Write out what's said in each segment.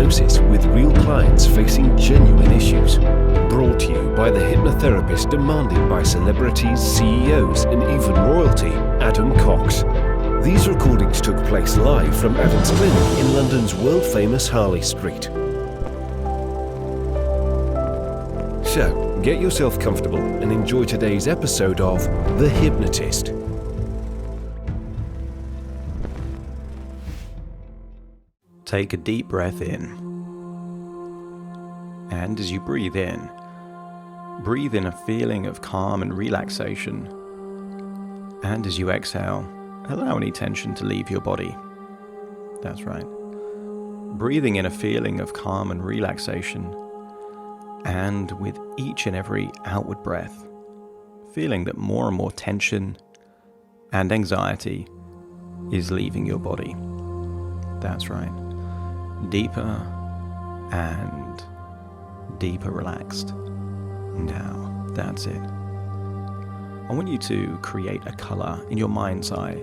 Hypnosis with real clients facing genuine issues. Brought to you by the hypnotherapist demanded by celebrities, CEOs, and even royalty, Adam Cox. These recordings took place live from Adam's clinic in London's world-famous Harley Street. So, get yourself comfortable and enjoy today's episode of The Hypnotist. Take a deep breath in, and as you breathe in a feeling of calm and relaxation, and as you exhale, allow any tension to leave your body. That's right. Breathing in a feeling of calm and relaxation, and with each and every outward breath, feeling that more and more tension and anxiety is leaving your body. That's right. Deeper and deeper relaxed. Now, that's it. I want you to create a color in your mind's eye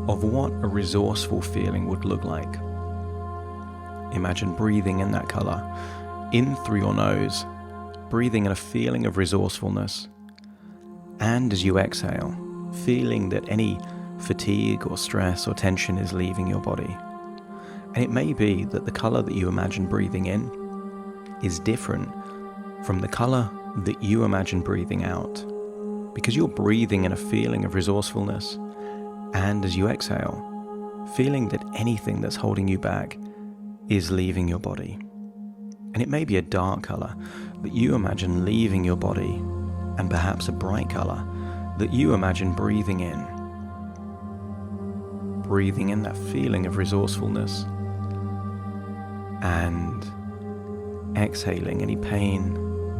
of what a resourceful feeling would look like. Imagine breathing in that color, in through your nose, breathing in a feeling of resourcefulness, and as you exhale, feeling that any fatigue or stress or tension is leaving your body. And it may be that the color that you imagine breathing in is different from the color that you imagine breathing out, because you're breathing in a feeling of resourcefulness, and as you exhale, feeling that anything that's holding you back is leaving your body. And it may be a dark color that you imagine leaving your body, and perhaps a bright color that you imagine breathing in. Breathing in that feeling of resourcefulness, and exhaling any pain,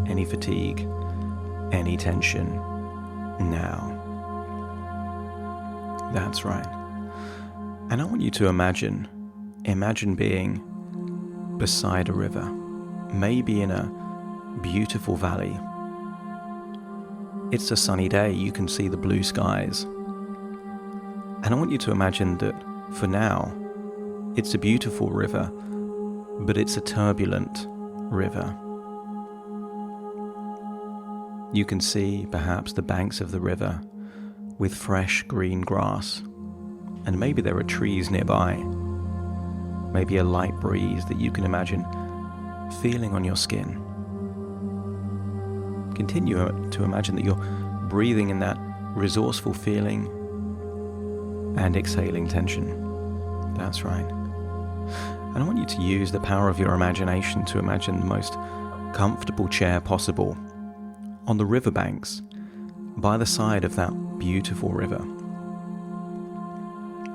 any fatigue, any tension. Now. That's right. And I want you to imagine being beside a river, maybe in a beautiful valley. It's a sunny day, you can see the blue skies. And I want you to imagine that for now, it's a beautiful river, but it's a turbulent river. You can see perhaps the banks of the river with fresh green grass, and maybe there are trees nearby, maybe a light breeze that you can imagine feeling on your skin. Continue to imagine that you're breathing in that resourceful feeling and exhaling tension. That's right. And I want you to use the power of your imagination to imagine the most comfortable chair possible on the riverbanks by the side of that beautiful river.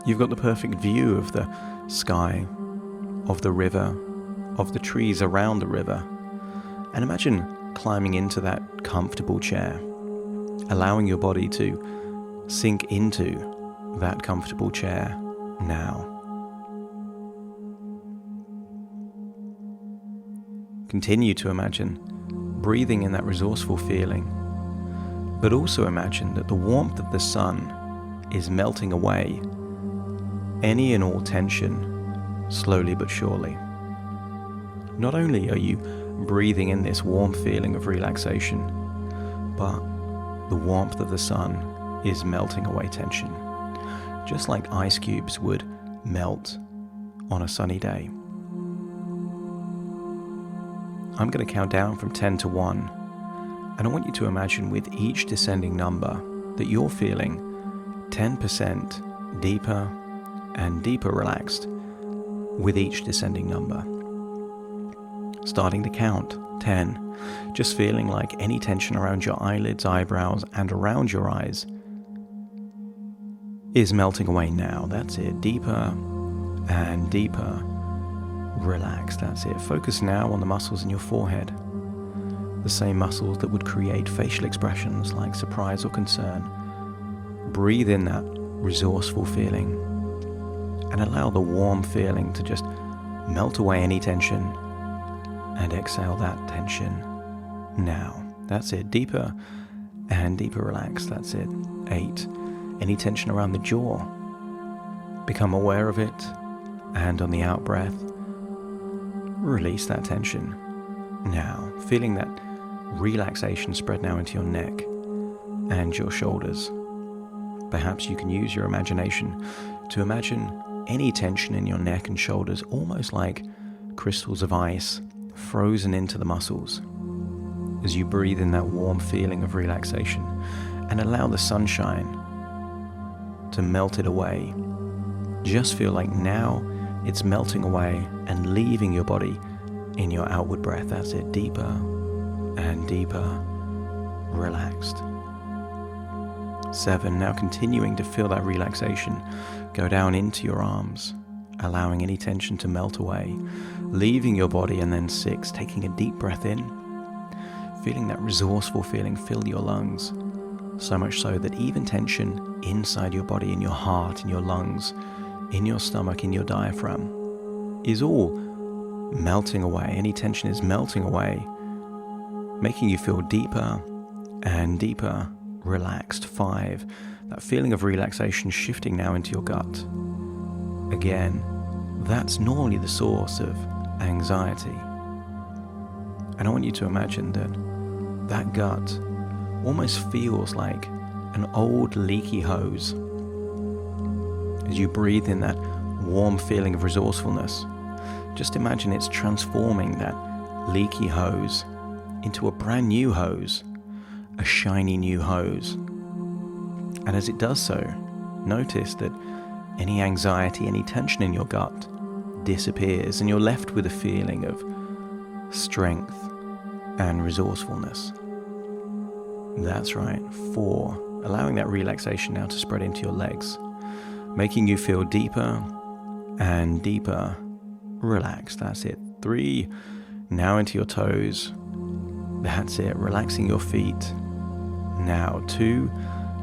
You've got the perfect view of the sky, of the river, of the trees around the river. And imagine climbing into that comfortable chair, allowing your body to sink into that comfortable chair now. Continue to imagine breathing in that resourceful feeling, but also imagine that the warmth of the sun is melting away any and all tension, slowly but surely. Not only are you breathing in this warm feeling of relaxation, but the warmth of the sun is melting away tension, just like ice cubes would melt on a sunny day. I'm going to count down from 10 to 1, and I want you to imagine with each descending number that you're feeling 10% deeper and deeper relaxed with each descending number. Starting to count 10, just feeling like any tension around your eyelids, eyebrows, and around your eyes is melting away now. That's it. Deeper and deeper. Relax, that's it. Focus now on the muscles in your forehead, the same muscles that would create facial expressions like surprise or concern. Breathe in that resourceful feeling and allow the warm feeling to just melt away any tension, and exhale that tension now. That's it. Deeper and deeper relax. That's it. 8. Any tension around the jaw, become aware of it, and on the out breath, release that tension. Now, feeling that relaxation spread now into your neck and your shoulders. Perhaps you can use your imagination to imagine any tension in your neck and shoulders almost like crystals of ice frozen into the muscles as you breathe in that warm feeling of relaxation and allow the sunshine to melt it away. Just feel like now it's melting away and leaving your body in your outward breath. That's it, deeper and deeper, relaxed. 7, now continuing to feel that relaxation go down into your arms, allowing any tension to melt away, leaving your body. And then 6, taking a deep breath in, feeling that resourceful feeling fill your lungs, so much so that even tension inside your body, in your heart, in your lungs, in your stomach, in your diaphragm, is all melting away. Any tension is melting away, making you feel deeper and deeper relaxed. 5, that feeling of relaxation shifting now into your gut. Again, that's normally the source of anxiety. And I want you to imagine that gut almost feels like an old leaky hose. As you breathe in that warm feeling of resourcefulness, just imagine it's transforming that leaky hose into a brand new hose, a shiny new hose. And as it does so, notice that any anxiety, any tension in your gut disappears, and you're left with a feeling of strength and resourcefulness. That's right. 4, allowing that relaxation now to spread into your legs, making you feel deeper and deeper relaxed. That's it. 3, now into your toes. That's it, relaxing your feet. Now 2,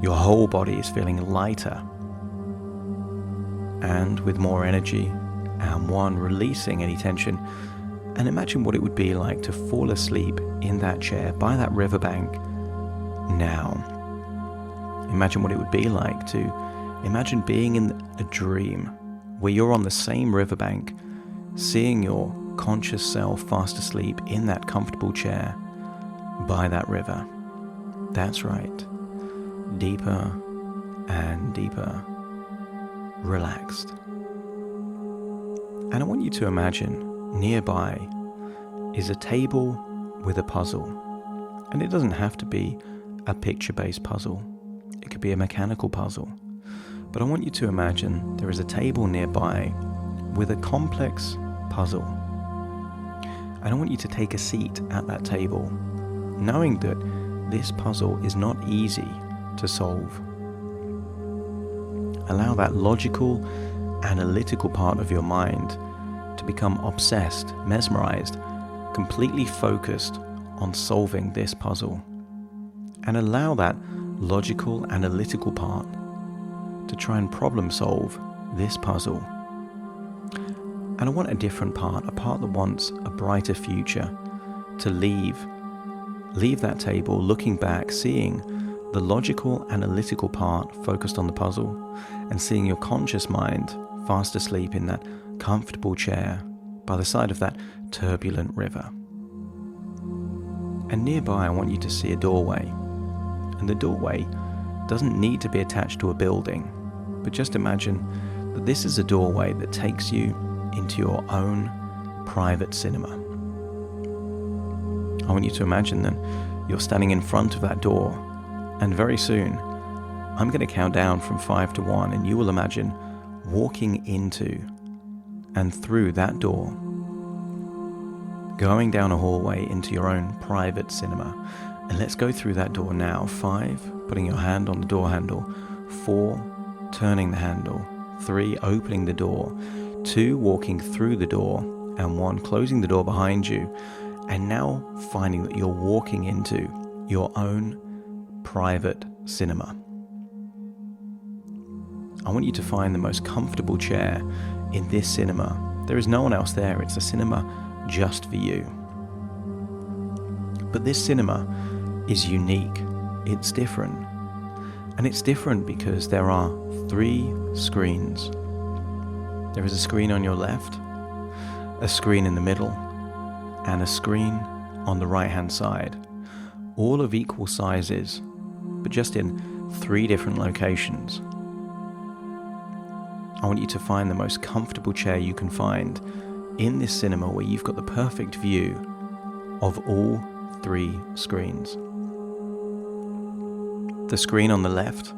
your whole body is feeling lighter and with more energy. And 1, releasing any tension. And imagine what it would be like to fall asleep in that chair by that riverbank now. Imagine what it would be like to imagine being in a dream where you're on the same riverbank, seeing your conscious self fast asleep in that comfortable chair by that river. That's right. Deeper and deeper relaxed. And I want you to imagine nearby is a table with a puzzle. And it doesn't have to be a picture-based puzzle. It could be a mechanical puzzle. But I want you to imagine there is a table nearby with a complex puzzle. And I want you to take a seat at that table, knowing that this puzzle is not easy to solve. Allow that logical, analytical part of your mind to become obsessed, mesmerized, completely focused on solving this puzzle. And allow that logical, analytical part to try and problem solve this puzzle. And I want a different part, a part that wants a brighter future, to leave that table, looking back, seeing the logical, analytical part focused on the puzzle, and seeing your conscious mind fast asleep in that comfortable chair by the side of that turbulent river. And nearby, I want you to see a doorway. And the doorway doesn't need to be attached to a building, but just imagine that this is a doorway that takes you into your own private cinema. I want you to imagine that you're standing in front of that door, and very soon, I'm going to count down from 5 to 1, and you will imagine walking into and through that door, going down a hallway into your own private cinema. And let's go through that door now. 5, putting your hand on the door handle. 4, turning the handle. 3, opening the door. 2, walking through the door. And 1, closing the door behind you. And now finding that you're walking into your own private cinema. I want you to find the most comfortable chair in this cinema. There is no one else there. It's a cinema just for you. But this cinema is unique. It's different. And it's different because there are 3 screens. There is a screen on your left, a screen in the middle, and a screen on the right-hand side, all of equal sizes, but just in 3 different locations. I want you to find the most comfortable chair you can find in this cinema where you've got the perfect view of all 3 screens. The screen on the left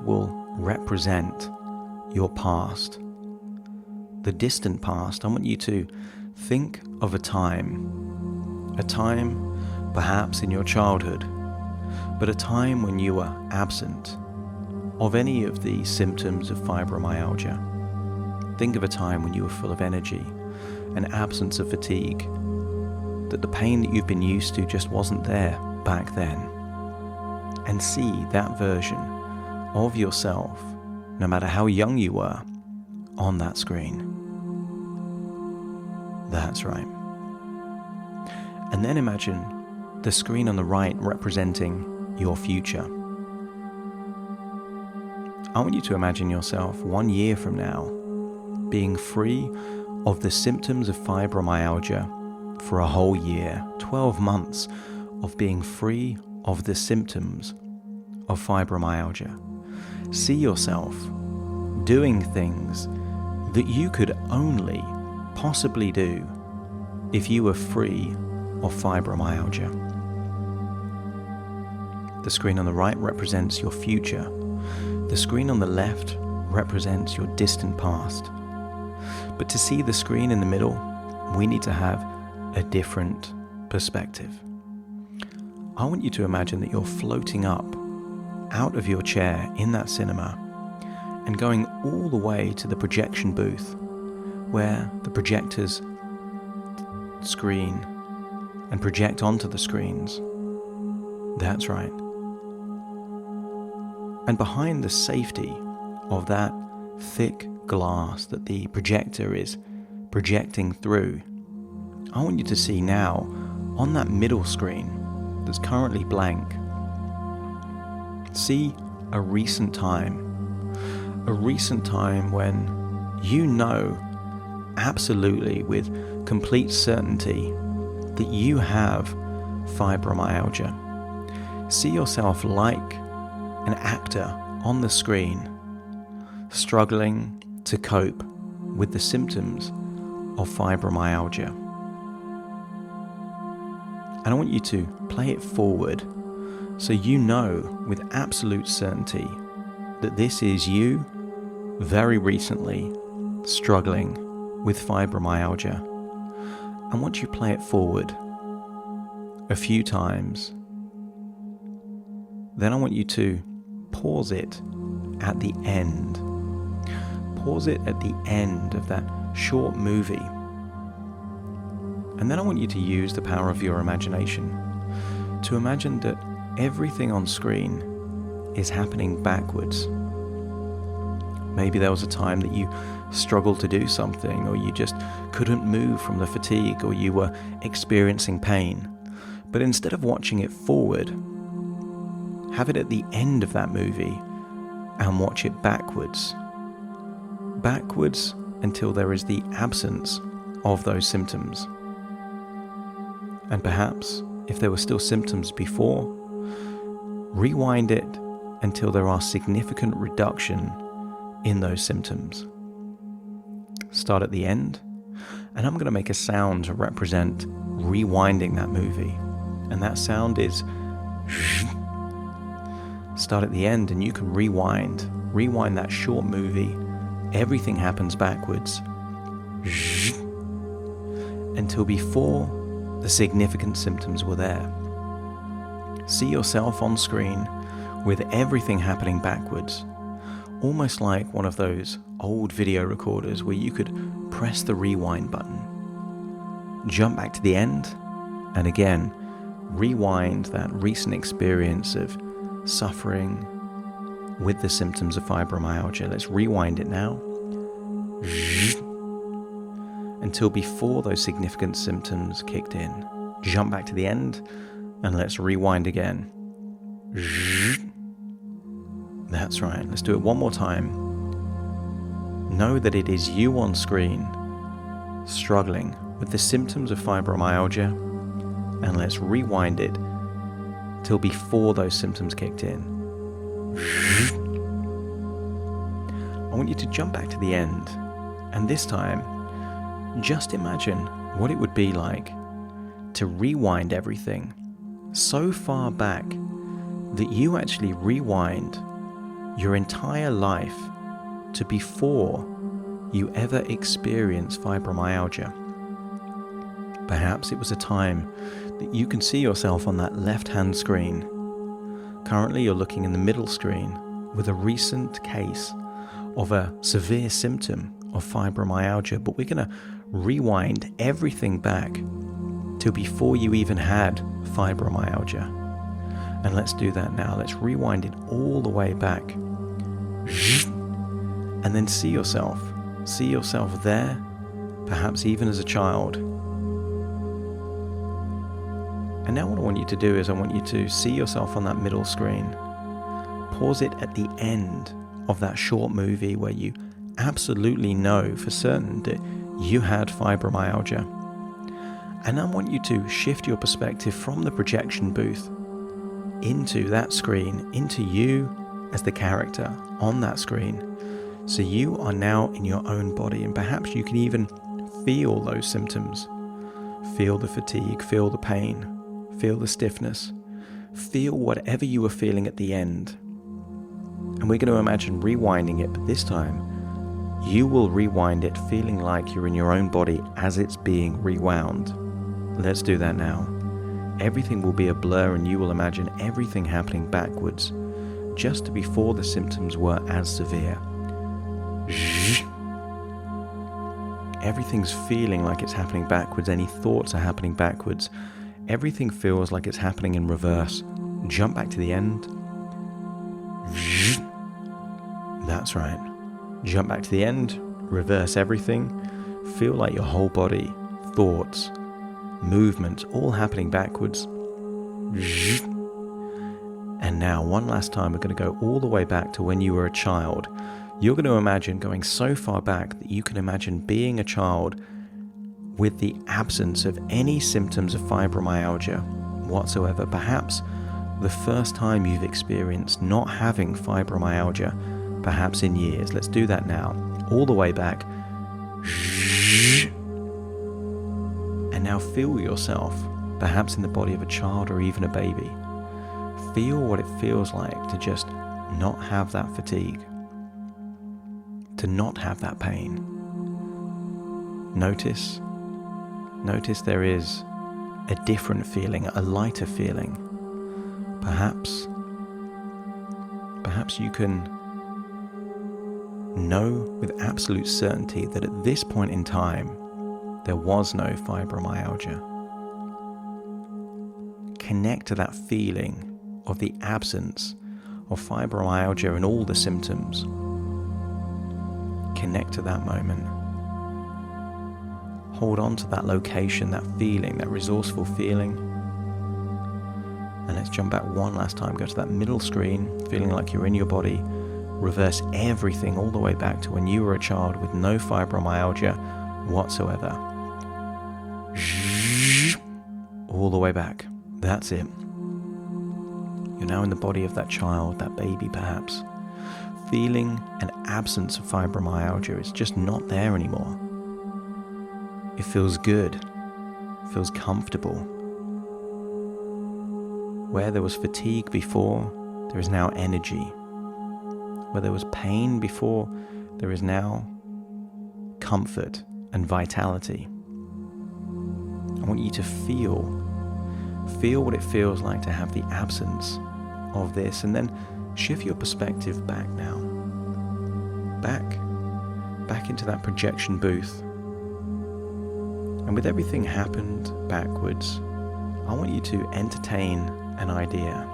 will represent your past. The distant past. I want you to think of a time perhaps in your childhood, but a time when you were absent of any of the symptoms of fibromyalgia. Think of a time when you were full of energy, an absence of fatigue, that the pain that you've been used to just wasn't there back then. And see that version of yourself, no matter how young you were, on that screen. That's right. And then imagine the screen on the right representing your future. I want you to imagine yourself 1 year from now being free of the symptoms of fibromyalgia for a whole year, 12 months of being free of the symptoms of fibromyalgia. See yourself doing things that you could only possibly do if you were free of fibromyalgia. The screen on the right represents your future. The screen on the left represents your distant past. But to see the screen in the middle, we need to have a different perspective. I want you to imagine that you're floating up out of your chair in that cinema and going all the way to the projection booth where the projectors screen and project onto the screens. That's right. And behind the safety of that thick glass that the projector is projecting through, I want you to see now on that middle screen that's currently blank, see a recent time when you know absolutely with complete certainty that you have fibromyalgia. See yourself like an actor on the screen, struggling to cope with the symptoms of fibromyalgia. And I want you to play it forward so you know with absolute certainty that this is you very recently struggling with fibromyalgia. And once you play it forward a few times, then I want you to pause it at the end. Pause it at the end of that short movie. And then I want you to use the power of your imagination to imagine that everything on screen is happening backwards. Maybe there was a time that you struggled to do something, or you just couldn't move from the fatigue, or you were experiencing pain. But instead of watching it forward, have it at the end of that movie and watch it backwards. Backwards until there is the absence of those symptoms. And perhaps, if there were still symptoms before, rewind it until there are significant reduction in those symptoms. Start at the end, and I'm going to make a sound to represent rewinding that movie. And that sound is start at the end, and you can rewind that short movie. Everything happens backwards until before the significant symptoms were there. See yourself on screen with everything happening backwards, almost like one of those old video recorders where you could press the rewind button, jump back to the end, and again, rewind that recent experience of suffering with the symptoms of fibromyalgia. Let's rewind it now until before those significant symptoms kicked in. Jump back to the end, and let's rewind again. That's right. Let's do it one more time. Know that it is you on screen struggling with the symptoms of fibromyalgia, and let's rewind it till before those symptoms kicked in. I want you to jump back to the end, and this time, just imagine what it would be like to rewind everything so far back that you actually rewind your entire life to before you ever experienced fibromyalgia. Perhaps it was a time that you can see yourself on that left-hand screen. Currently you're looking in the middle screen with a recent case of a severe symptom of fibromyalgia, but we're going to rewind everything back to before you even had fibromyalgia. And let's do that now. Let's rewind it all the way back. And then see yourself there, perhaps even as a child. And now what I want you to do is I want you to see yourself on that middle screen. Pause it at the end of that short movie where you absolutely know for certain that you had fibromyalgia. And I want you to shift your perspective from the projection booth into that screen, into you as the character on that screen. So you are now in your own body, and perhaps you can even feel those symptoms. Feel the fatigue, feel the pain, feel the stiffness, feel whatever you were feeling at the end. And we're going to imagine rewinding it, but this time you will rewind it feeling like you're in your own body as it's being rewound. Let's do that now. Everything will be a blur and you will imagine everything happening backwards, just before the symptoms were as severe. Everything's feeling like it's happening backwards. Any thoughts are happening backwards. Everything feels like it's happening in reverse. Jump back to the end. That's right. Jump back to the end. Reverse everything. Feel like your whole body, thoughts, movements, all happening backwards. And now, one last time, we're going to go all the way back to when you were a child. You're going to imagine going so far back that you can imagine being a child with the absence of any symptoms of fibromyalgia whatsoever. Perhaps the first time you've experienced not having fibromyalgia, perhaps in years. Let's do that now. All the way back. And now feel yourself, perhaps in the body of a child or even a baby. Feel what it feels like to just not have that fatigue, to not have that pain. Notice there is a different feeling, a lighter feeling. Perhaps you can know with absolute certainty that at this point in time, there was no fibromyalgia. Connect to that feeling of the absence of fibromyalgia and all the symptoms. Connect to that moment. Hold on to that location, that feeling, that resourceful feeling. And let's jump back one last time. Go to that middle screen, feeling like you're in your body. Reverse everything all the way back to when you were a child with no fibromyalgia whatsoever. All the way back. That's it. You're now in the body of that child, that baby perhaps, feeling an absence of fibromyalgia. It's just not there anymore. It feels good, feels comfortable. Where there was fatigue before, there is now energy. Where there was pain before, there is now comfort and vitality. I want you to feel what it feels like to have the absence of this, and then shift your perspective back now. Back into that projection booth. And with everything happened backwards, I want you to entertain an idea.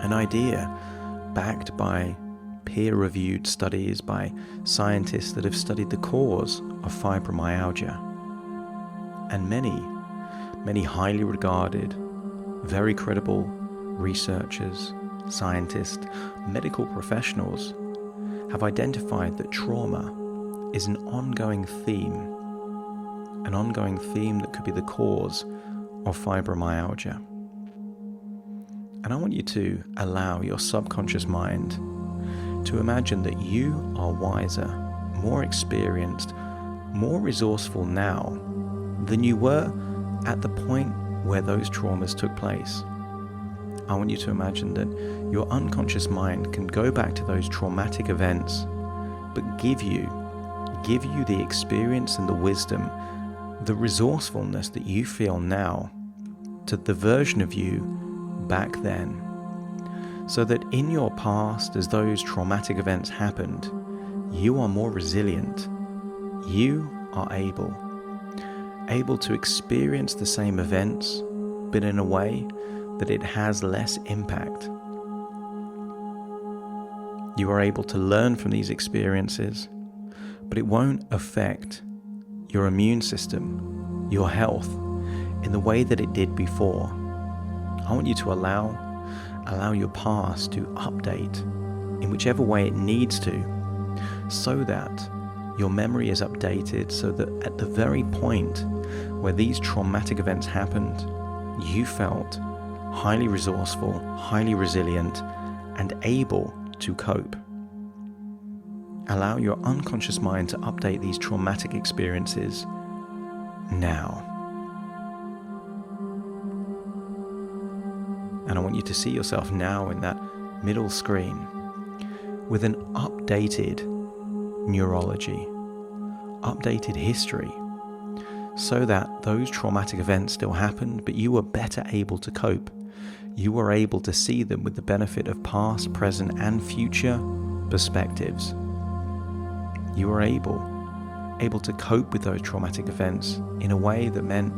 An idea backed by peer-reviewed studies by scientists that have studied the cause of fibromyalgia. And many highly regarded, very credible researchers, scientists, medical professionals have identified that trauma is an ongoing theme an ongoing theme that could be the cause of fibromyalgia. And I want you to allow your subconscious mind to imagine that you are wiser, more experienced, more resourceful now than you were at the point where those traumas took place. I want you to imagine that your unconscious mind can go back to those traumatic events, but give you the experience and the wisdom, the resourcefulness that you feel now to the version of you back then. So that in your past, as those traumatic events happened, you are more resilient. You are able to experience the same events, but in a way that it has less impact. You are able to learn from these experiences, but it won't affect your immune system, your health, in the way that it did before. I want you to allow your past to update in whichever way it needs to, so that your memory is updated, so that at the very point where these traumatic events happened, you felt highly resourceful, highly resilient, and able to cope. Allow your unconscious mind to update these traumatic experiences now. And I want you to see yourself now in that middle screen with an updated neurology, updated history, so that those traumatic events still happened, but you were better able to cope. You were able to see them with the benefit of past, present, and future perspectives. You were able to cope with those traumatic events in a way that meant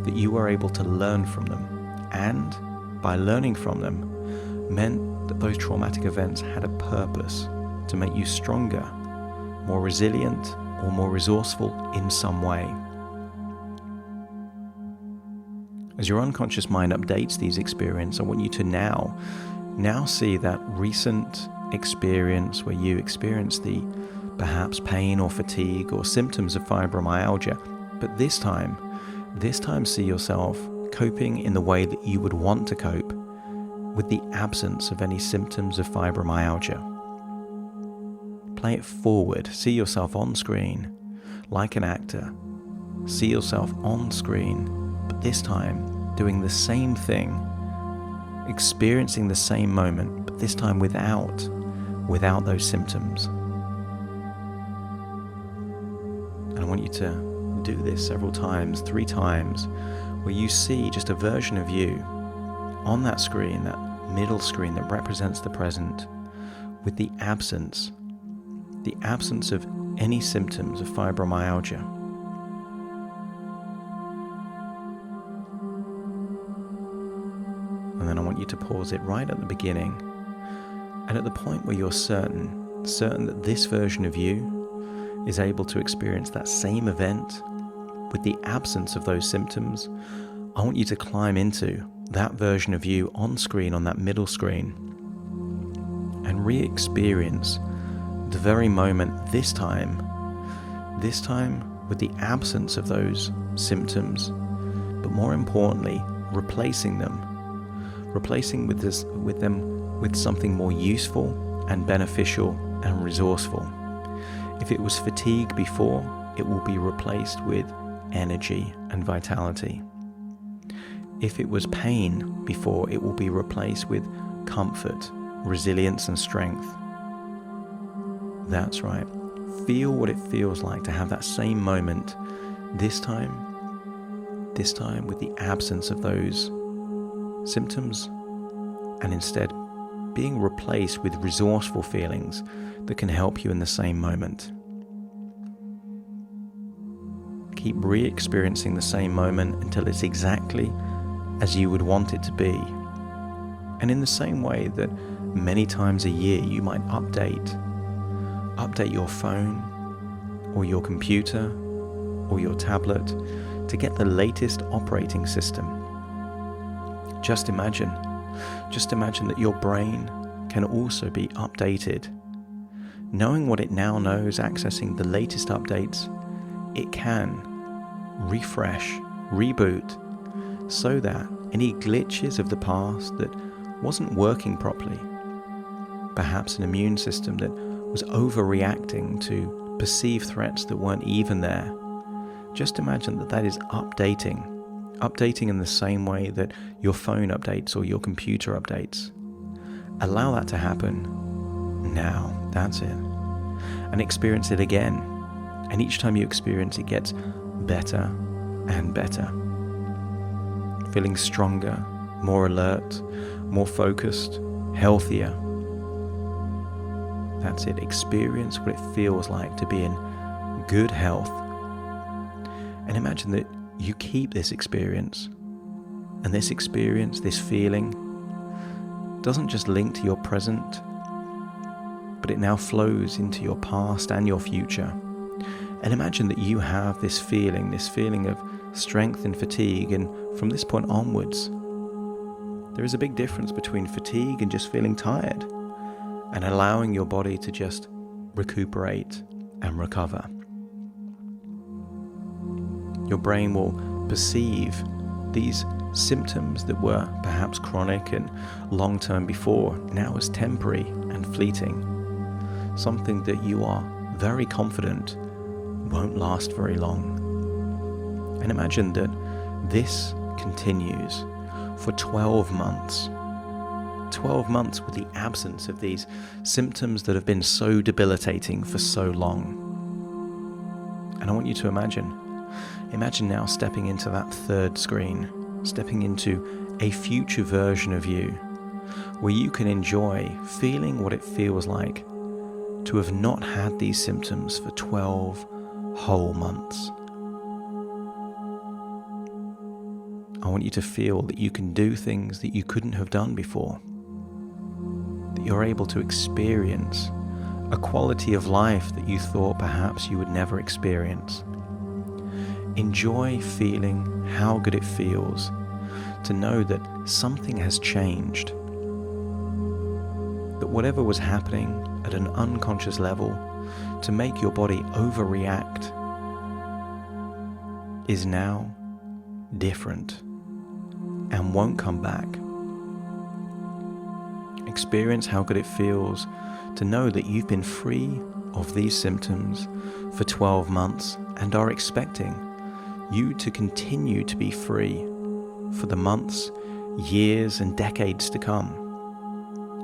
that you were able to learn from them, and by learning from them meant that those traumatic events had a purpose to make you stronger, more resilient, or more resourceful in some way. As your unconscious mind updates these experiences, I want you to now see that recent experience where you experience the perhaps pain or fatigue or symptoms of fibromyalgia, but this time see yourself coping in the way that you would want to cope, with the absence of any symptoms of fibromyalgia. Play it forward. See yourself on screen like an actor. See yourself on screen, but this time doing the same thing, experiencing the same moment, but this time without those symptoms. And I want you to do this several times, 3 times, where you see just a version of you on that screen, that middle screen that represents the present, with the absence of any symptoms of fibromyalgia. And then I want you to pause it right at the beginning, and at the point where you're certain that this version of you is able to experience that same event with the absence of those symptoms, I want you to climb into that version of you on screen, on that middle screen, and re-experience the very moment, this time with the absence of those symptoms, but more importantly, replacing them with something more useful and beneficial and resourceful. If it was fatigue before, it will be replaced with energy and vitality. If it was pain before, it will be replaced with comfort, resilience, and strength. That's right. Feel what it feels like to have that same moment, this time with the absence of those symptoms, and instead being replaced with resourceful feelings that can help you in the same moment. Keep re-experiencing the same moment until it's exactly as you would want it to be. And in the same way that many times a year you might update your phone or your computer or your tablet to get the latest operating system. Just imagine that your brain can also be updated. Knowing what it now knows, accessing the latest updates, it can refresh, reboot, so that any glitches of the past that wasn't working properly, perhaps an immune system that was overreacting to perceived threats that weren't even there, just imagine that is updating in the same way that your phone updates or your computer updates. Allow that to happen now. That's it. And experience it again. And each time you experience it gets better and better. Feeling stronger, more alert, more focused, healthier. That's it. Experience what it feels like to be in good health. And imagine that you keep this experience. And this experience, this feeling, doesn't just link to your present, but it now flows into your past and your future. And imagine that you have this feeling of strength and fatigue, and from this point onwards, there is a big difference between fatigue and just feeling tired, and allowing your body to just recuperate and recover. Your brain will perceive these symptoms that were perhaps chronic and long-term before, now as temporary and fleeting. Something that you are very confident won't last very long. And imagine that this continues for 12 months. 12 months with the absence of these symptoms that have been so debilitating for so long. And I want you to imagine now stepping into that third screen, stepping into a future version of you, where you can enjoy feeling what it feels like to have not had these symptoms for 12 whole months. I want you to feel that you can do things that you couldn't have done before, that you're able to experience a quality of life that you thought perhaps you would never experience. Enjoy feeling how good it feels to know that something has changed, that whatever was happening at an unconscious level to make your body overreact is now different and won't come back. Experience how good it feels to know that you've been free of these symptoms for 12 months and are expecting you to continue to be free for the months, years, and decades to come.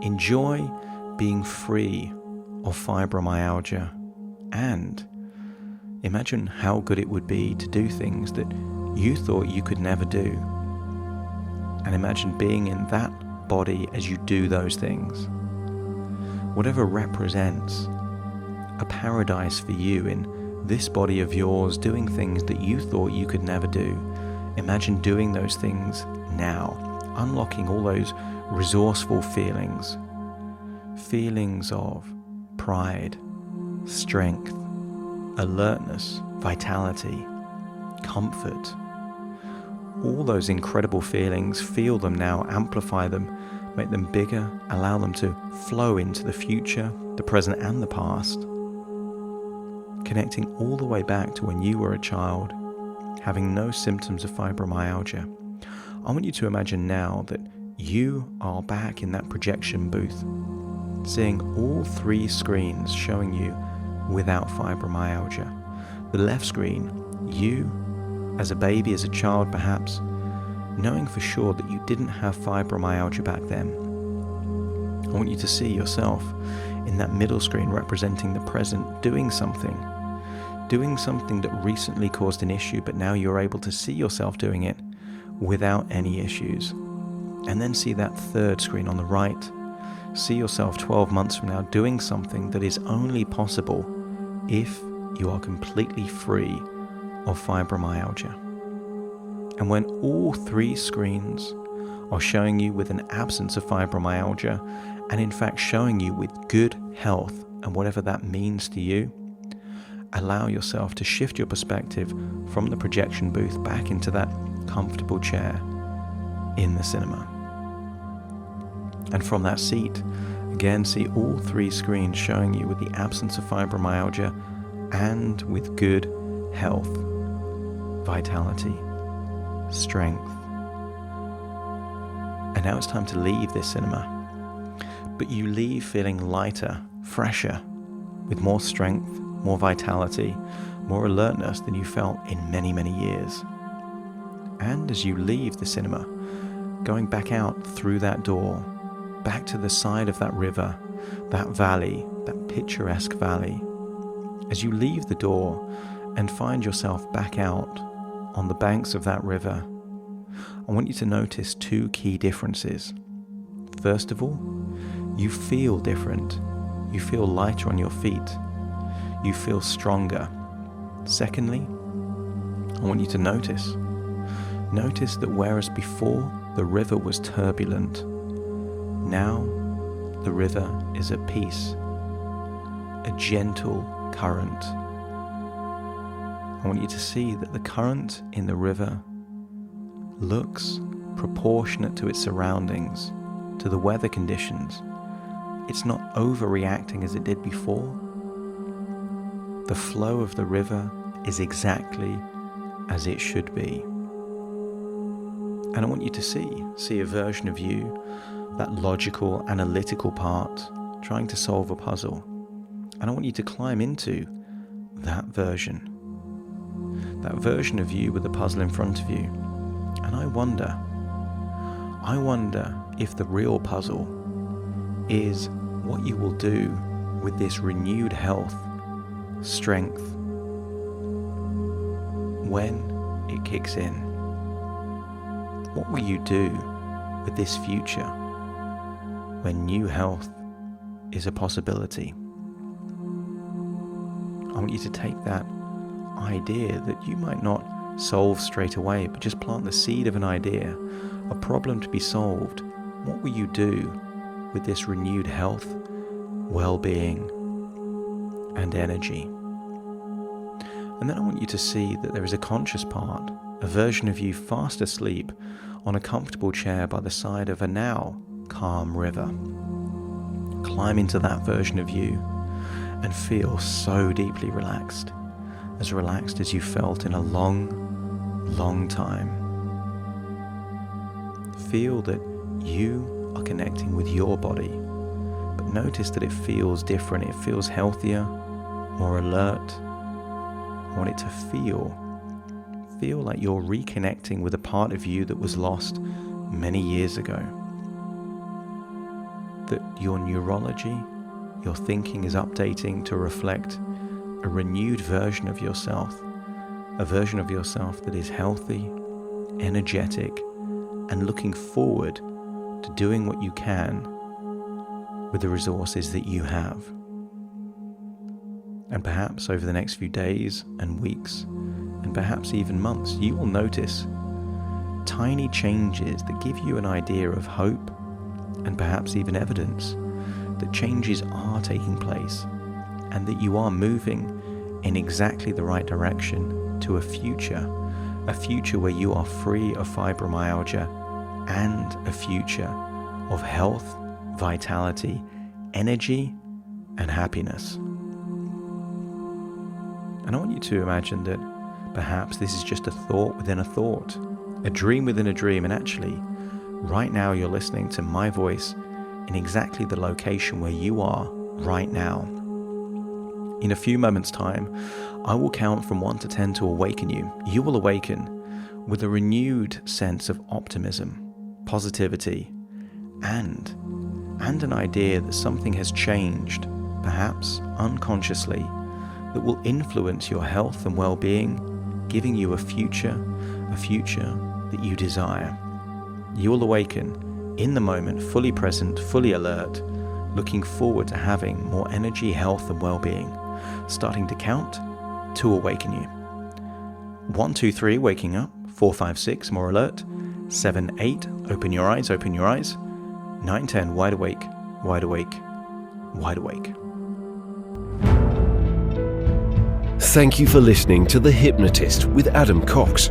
Enjoy being free of fibromyalgia, and imagine how good it would be to do things that you thought you could never do. And imagine being in that body as you do those things. Whatever represents a paradise for you in this body of yours, doing things that you thought you could never do. Imagine doing those things now, unlocking all those resourceful feelings of pride, strength, alertness, vitality, comfort. All those incredible feelings, feel them now, amplify them, make them bigger, allow them to flow into the future, the present and the past. Connecting all the way back to when you were a child, having no symptoms of fibromyalgia. I want you to imagine now that you are back in that projection booth, seeing all 3 screens showing you without fibromyalgia. The left screen, you as a baby, as a child perhaps, knowing for sure that you didn't have fibromyalgia back then. I want you to see yourself in that middle screen representing the present, doing something that recently caused an issue, but now you're able to see yourself doing it without any issues. And then see that third screen on the right. See yourself 12 months from now doing something that is only possible if you are completely free of fibromyalgia. And when all 3 screens are showing you with an absence of fibromyalgia, and in fact showing you with good health and whatever that means to you, allow yourself to shift your perspective from the projection booth back into that comfortable chair in the cinema. And from that seat, again, see all 3 screens showing you with the absence of fibromyalgia and with good health. vitality, strength. And now it's time to leave this cinema. But you leave feeling lighter, fresher, with more strength, more vitality, more alertness than you felt in many, many years. And as you leave the cinema, going back out through that door, back to the side of that river, that valley, that picturesque valley, as you leave the door and find yourself back out on the banks of that river, I want you to notice two key differences. First of all, you feel different. You feel lighter on your feet. You feel stronger. Secondly, I want you to notice that whereas before the river was turbulent, now the river is at peace, a gentle current. I want you to see that the current in the river looks proportionate to its surroundings, to the weather conditions. It's not overreacting as it did before. The flow of the river is exactly as it should be. And I want you to see a version of you, that logical, analytical part, trying to solve a puzzle. And I want you to climb into that version of you with the puzzle in front of you. And I wonder if the real puzzle is what you will do with this renewed health, strength, when it kicks in. What will you do with this future when new health is a possibility? I want you to take that idea that you might not solve straight away, but just plant the seed of an idea, a problem to be solved. What will you do with this renewed health, well-being, and energy? And then I want you to see that there is a conscious part, a version of you fast asleep on a comfortable chair by the side of a now calm river. Climb into that version of you and feel so deeply relaxed as you felt in a long, long time. Feel that you are connecting with your body, but notice that it feels different. It feels healthier, more alert. I want it to feel like you're reconnecting with a part of you that was lost many years ago. That your neurology, your thinking is updating to reflect a renewed version of yourself, a version of yourself that is healthy, energetic, and looking forward to doing what you can with the resources that you have. And perhaps over the next few days and weeks, and perhaps even months, you will notice tiny changes that give you an idea of hope, and perhaps even evidence that changes are taking place and that you are moving in exactly the right direction to a future where you are free of fibromyalgia and a future of health, vitality, energy, and happiness. And I want you to imagine that perhaps this is just a thought within a thought, a dream within a dream, and actually, right now you're listening to my voice in exactly the location where you are right now. In a few moments' time, I will count from 1 to 10 to awaken you. You will awaken with a renewed sense of optimism, positivity, and an idea that something has changed, perhaps unconsciously, that will influence your health and well-being, giving you a future that you desire. You will awaken in the moment, fully present, fully alert, looking forward to having more energy, health, and well-being. Starting to count to awaken you. 1, 2, 3, waking up. 4, 5, 6, more alert. 7, 8, open your eyes. 9, 10, wide awake. Thank you for listening to The Hypnotist with Adam Cox,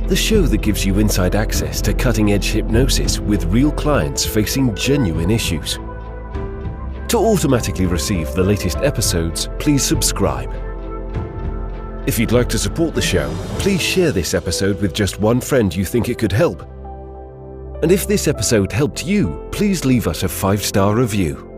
the show that gives you inside access to cutting-edge hypnosis with real clients facing genuine issues. To automatically receive the latest episodes, please subscribe. If you'd like to support the show, please share this episode with just one friend you think it could help. And if this episode helped you, please leave us a 5-star review.